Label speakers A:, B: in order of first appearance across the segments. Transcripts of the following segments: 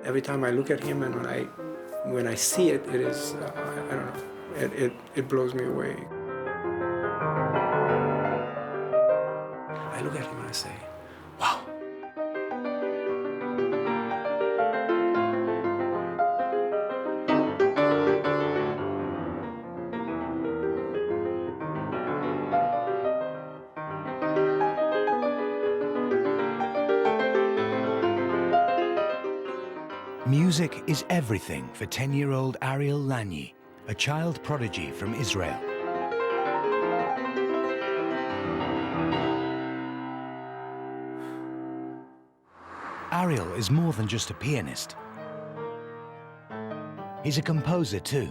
A: every time I look at him and when I see it, it is, I don't know, it blows me away. I look at him and I say, wow.
B: Music is everything for 10-year-old Ariel Lanyi, a child prodigy from Israel. Ariel is more than just a pianist. He's a composer too.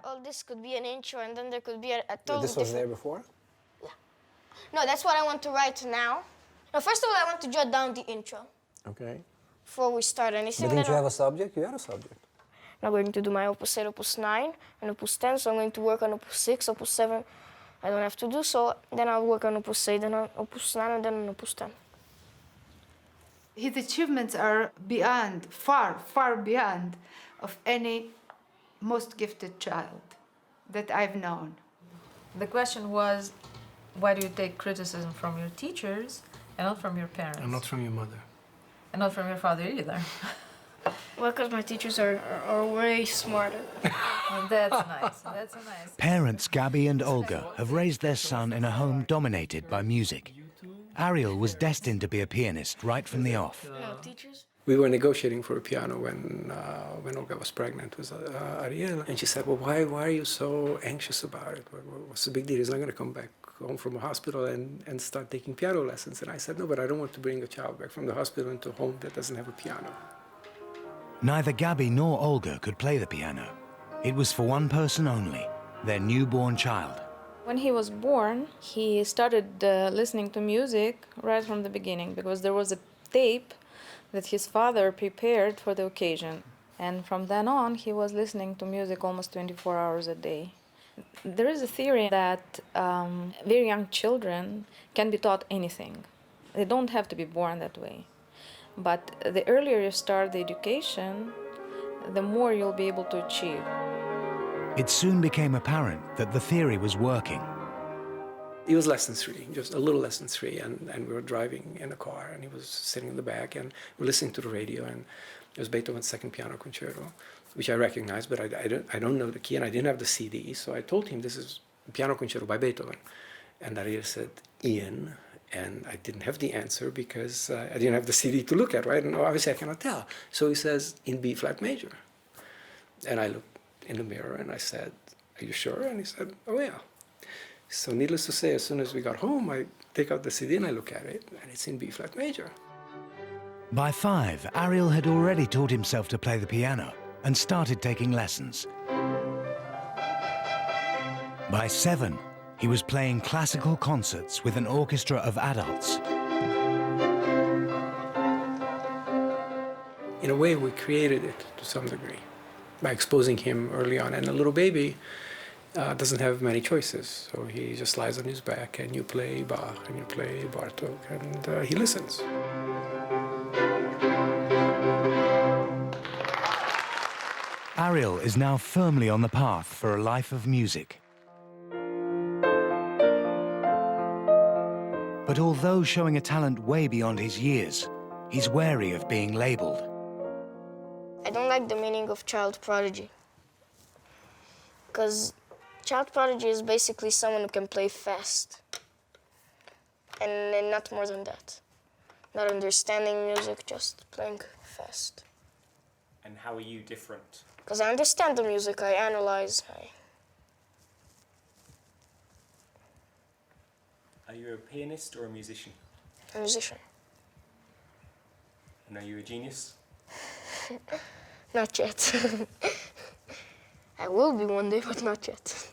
C: Well, this could be an intro, and then there could be a totally
A: This was there before?
C: Yeah. No, that's what I want to write now. No, first of all, I want to jot down the intro.
A: Okay.
C: Before we start anything.
A: But didn't you have a subject? You had a subject.
C: I'm going to do my opus 8, opus 9, and opus 10, so I'm going to work on opus 6, opus 7. I don't have to do so. Then I'll work on opus 8, then on opus 9, and then on opus 10.
D: His achievements are beyond, far beyond, of any most gifted child that I've known.
E: The question was, why do you take criticism from your teachers and not from your parents?
A: And not from your mother.
E: And not from your father either.
C: Well, because my teachers are way smarter.
E: Well, that's nice. That's nice.
B: Parents Gabby and Olga have raised their son in a home dominated by music. Ariel was destined to be a pianist right from the off.
C: No, teachers?
A: We were negotiating for a piano when Olga was pregnant with Ariel, and she said, well, why are you so anxious about it? What's the big deal? He's not going to come back home from a hospital and start taking piano lessons. And I said, no, but I don't want to bring a child back from the hospital into a home that doesn't have a piano.
B: Neither Gabby nor Olga could play the piano. It was for one person only, their newborn child.
F: When he was born, he started listening to music right from the beginning because there was a tape that his father prepared for the occasion. And from then on, he was listening to music almost 24 hours a day. There is a theory that very young children can be taught anything. They don't have to be born that way. But the earlier you start the education, the more you'll be able to achieve.
B: It soon became apparent that the theory was working.
A: He was less than 3, just a little less than 3, and we were driving in a car, and he was sitting in the back, and we were listening to the radio, and it was Beethoven's Second Piano Concerto, which I recognized, but I don't know the key, and I didn't have the CD, so I told him this is a piano concerto by Beethoven. And Ariel said, Ian, and I didn't have the answer because I didn't have the CD to look at, right? And obviously I cannot tell. So he says, in B flat major. And I looked in the mirror and I said, are you sure? And he said, oh yeah. So needless to say, as soon as we got home, I take out the CD and I look at it, and it's in B flat major.
B: By 5, Ariel had already taught himself to play the piano and started taking lessons. By 7, he was playing classical concerts with an orchestra of adults.
A: In a way, we created it to some degree by exposing him early on. And a little baby doesn't have many choices. So he just lies on his back, and you play Bach, and you play Bartok, and he listens.
B: Ariel is now firmly on the path for a life of music. But although showing a talent way beyond his years, he's wary of being labeled.
C: I don't like the meaning of child prodigy. Because child prodigy is basically someone who can play fast. And not more than that. Not understanding music, just playing fast.
G: And how are you different?
C: Because I understand the music, I analyze.
G: Are you a pianist or a musician?
C: A musician.
G: And are you a genius?
C: Not yet. I will be one day, but not yet.